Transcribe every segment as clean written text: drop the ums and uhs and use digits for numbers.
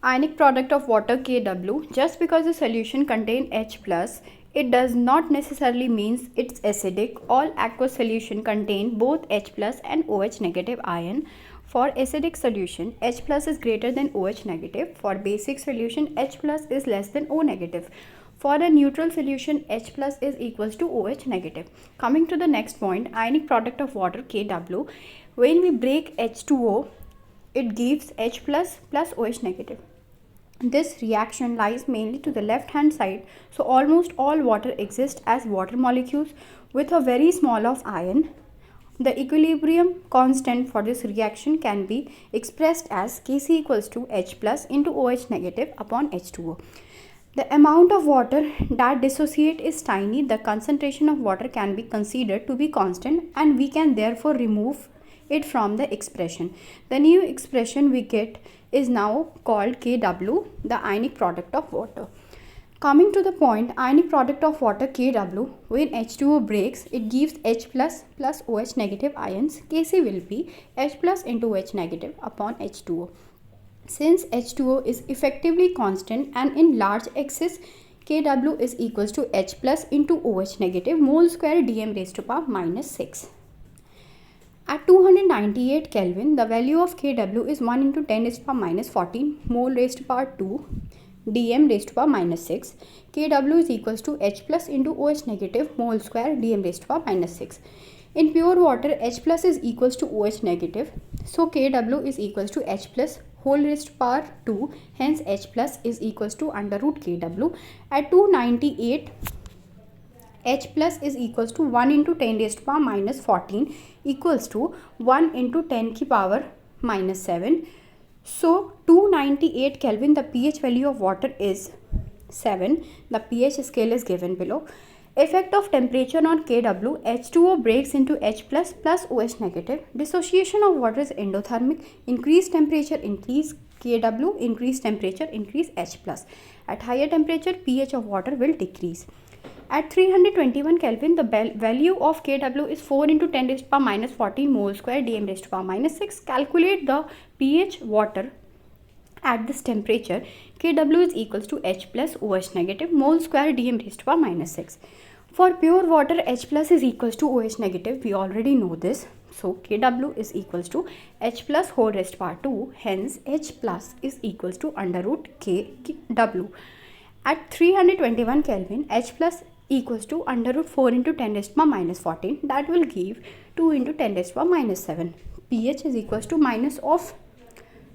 Ionic product of water Kw. Just because the solution contains H plus, it does not necessarily means it's acidic. All aqueous solution contain both H plus and OH negative ion. For acidic solution, H plus is greater than OH negative. For basic solution, H plus is less than O negative. For a neutral solution, H plus is equals to OH negative. Coming to the next point, ionic product of water Kw. When we break H2O, it gives H plus plus OH negative. This reaction lies mainly to the left hand side, so almost all water exists as water molecules with a very small of ion. The equilibrium constant for this reaction can be expressed as Kc equals to H plus into OH negative upon H2O. The amount of water that dissociate is tiny. The concentration of water can be considered to be constant, and we can therefore remove it from the expression. The new expression we get is now called Kw, the ionic product of water. Coming to the point, ionic product of water Kw, when H2O breaks, it gives H plus plus OH negative ions. Kc will be H plus into OH negative upon H2O. Since H2O is effectively constant and in large excess, Kw is equals to H plus into OH negative mole square Dm raised to power minus 6. At 298 Kelvin, the value of Kw is 1 into 10 raised to power minus 14 mole raised to power 2 Dm raised to power minus 6. Kw is equals to H plus into OH negative mole square Dm raised to power minus 6. In pure water, H plus is equals to OH negative. So Kw is equals to H plus whole raised to power 2. Hence H plus is equals to under root Kw. At 298, H plus is equals to 1 into 10 raised to power minus 14 equals to 1 into 10 की power minus 7. So 298 Kelvin, the pH value of water is 7. The pH scale is given below. Effect of temperature on Kw, H2O breaks into H plus plus OH negative. Dissociation of water is endothermic. Increased temperature increase Kw, increased temperature increase H plus. At higher temperature, pH of water will decrease. At 321 Kelvin, the value of Kw is 4 into 10 raised to power minus 14 mole square Dm raised to power minus 6. Calculate the pH water at this temperature. Kw is equals to H plus OH negative mole square Dm raised to power minus 6. For pure water, H plus is equals to OH negative. We already know this. So Kw is equals to H plus whole raised to power 2. Hence H plus is equals to under root Kw. At 321 Kelvin, H plus equals to under root 4 into 10 raised to power minus 14. That will give 2 into 10 raised to power minus 7. pH is equals to minus of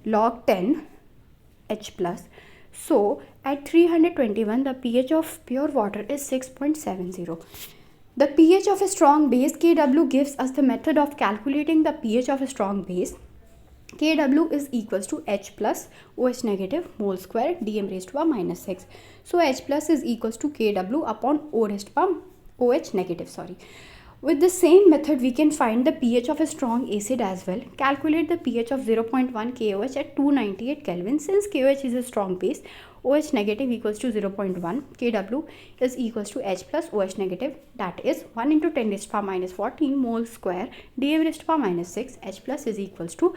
log 10 H plus. So at 321, the pH of pure water is 6.70. The pH of a strong base Kw gives us the method of calculating the pH of a strong base. Kw is equals to H plus OH negative mole square Dm raised to power minus 6. So H plus is equals to Kw upon O raised to power OH negative. With the same method, we can find the pH of a strong acid as well. Calculate the pH of 0.1 KOH at 298 Kelvin. Since KOH is a strong base, OH negative equals to 0.1. Kw is equals to H plus OH negative, that is 1 into 10 raised to power minus 14 mole square Dm raised to power minus 6. H plus is equals to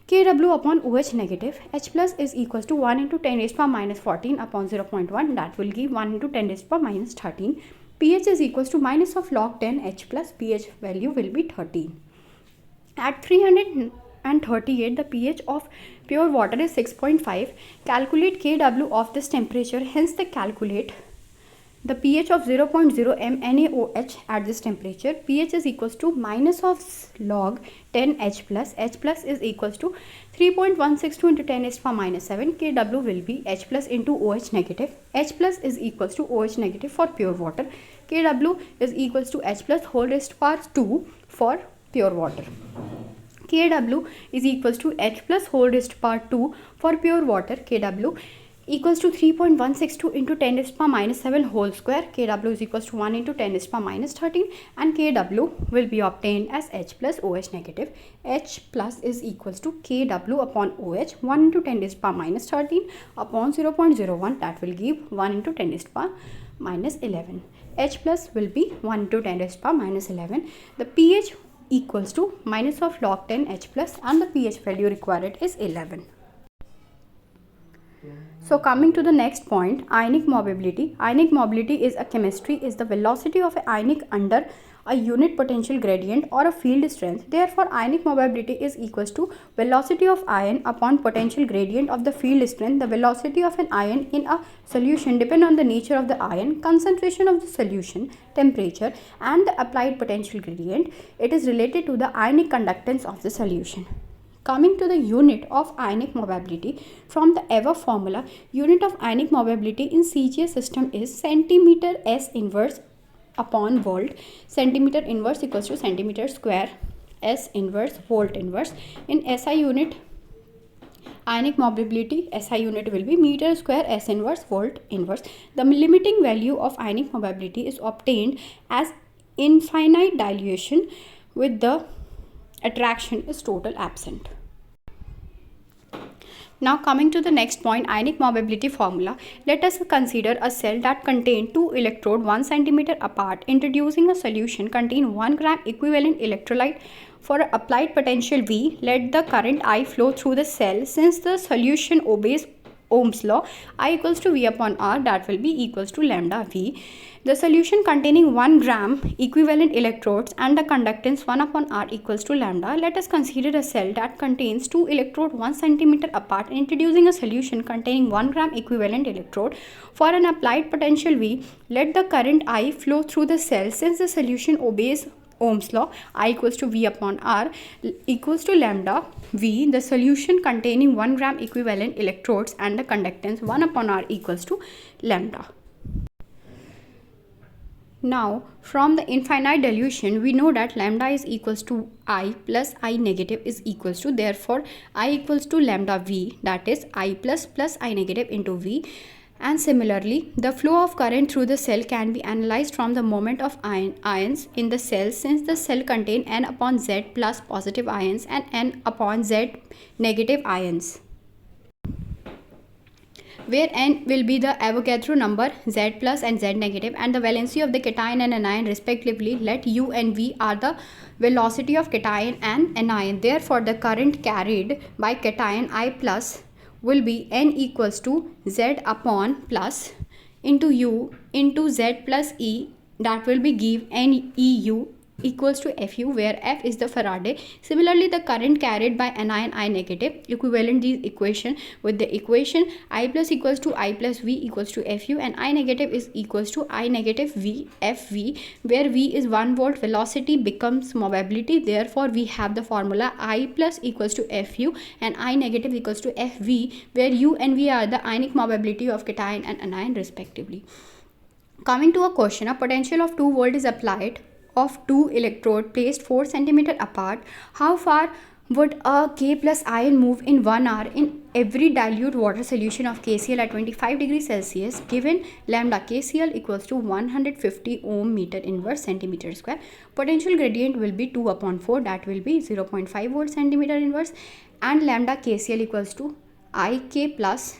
Kw upon OH negative. H plus is equals to 1 into 10 raised to power minus 14 upon 0.1. That will give 1 into 10 raised to power minus 13. pH is equals to minus of log 10 H plus. pH value will be 13. At 338, the pH of pure water is 6.5. Calculate Kw of this temperature. Hence, they calculate the pH of 0.0 mNaOH at this temperature. pH is equals to minus of log 10 H plus. H plus is equals to 3.162 into 10 raised to power minus 7. Kw will be H plus into OH negative. H plus is equals to OH negative for pure water. Kw is equals to H plus whole raised to power 2 for pure water. Kw is equals to H plus whole raised to power 2 for pure water. Kw equals to 3.162 into 10 raised to power minus 7 whole square. Kw is equals to 1 into 10 raised to power minus 13, and Kw will be obtained as H plus OH negative. H plus is equals to Kw upon OH 1 into 10 raised to power minus 13 upon 0.01. That will give 1 into 10 raised to power minus 11. H plus will be 1 into 10 raised to power minus 11. The pH equals to minus of log 10 H plus, and the pH value required is 11. So coming to the next point, ionic mobility. Ionic mobility is a chemistry, is the velocity of an ionic under a unit potential gradient or a field strength. Therefore, ionic mobility is equals to velocity of ion upon potential gradient of the field strength. The velocity of an ion in a solution depend on the nature of the ion, concentration of the solution, temperature, and the applied potential gradient. It is related to the ionic conductance of the solution. Coming to the unit of ionic mobility, from the above formula, unit of ionic mobility in CGS system is centimeter S inverse upon volt. Centimeter inverse equals to centimeter square, S inverse, volt inverse. In SI unit, ionic mobility, SI unit will be meter square, S inverse, volt inverse. The limiting value of ionic mobility is obtained as infinite dilution with the attraction is total absent. Now coming to the next point, ionic mobility formula. Let us consider a cell that contains two electrodes 1 cm apart. Introducing a solution contain 1 gram equivalent electrolyte. For applied potential V, let the current I flow through the cell. Since the solution obeys Ohm's law, I equals to V upon R, that will be equals to lambda V. The solution containing 1 gram equivalent electrodes and the conductance 1 upon R equals to lambda. Let us consider a cell that contains two electrodes 1 cm apart. Introducing a solution containing 1 gram equivalent electrode. For an applied potential V, let the current I flow through the cell. Since the solution obeys Ohm's law, I equals to V upon R equals to lambda V. The solution containing 1 gram equivalent electrodes and the conductance 1 upon R equals to lambda. Now, from the infinite dilution, we know that lambda is equals to I plus I negative is equals to, therefore, I equals to lambda V, that is I plus I negative into V. And similarly, the flow of current through the cell can be analyzed from the moment of ions in the cell, since the cell contains N upon Z plus positive ions and N upon Z negative ions, where N will be the Avogadro number, Z plus and Z negative, and the valency of the cation and anion respectively. Let U and V are the velocity of cation and anion. Therefore, the current carried by cation I plus will be N equals to Z upon plus into U into Z plus E, that will be give N EU equals to Fu, where F is the Faraday. Similarly, the current carried by anion I negative, equivalent these equation with the equation I plus equals to I plus V equals to Fu, and I negative is equals to I negative V Fv, where V is 1 volt, velocity becomes mobility. Therefore, we have the formula I plus equals to Fu and I negative equals to Fv, where U and V are the ionic mobility of cation and anion respectively. Coming to a question, a potential of 2 volt is applied of two electrode placed 4 cm apart. How far would a K plus ion move in 1 hour in every dilute water solution of KCl at 25 degrees Celsius, given lambda KCl equals to 150 ohm meter inverse centimeter square. Potential gradient will be 2 upon 4, that will be 0.5 volt centimeter inverse, and lambda KCl equals to IK plus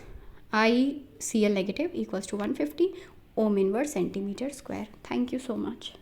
ICl negative equals to 150 ohm inverse centimeter square. Thank you so much.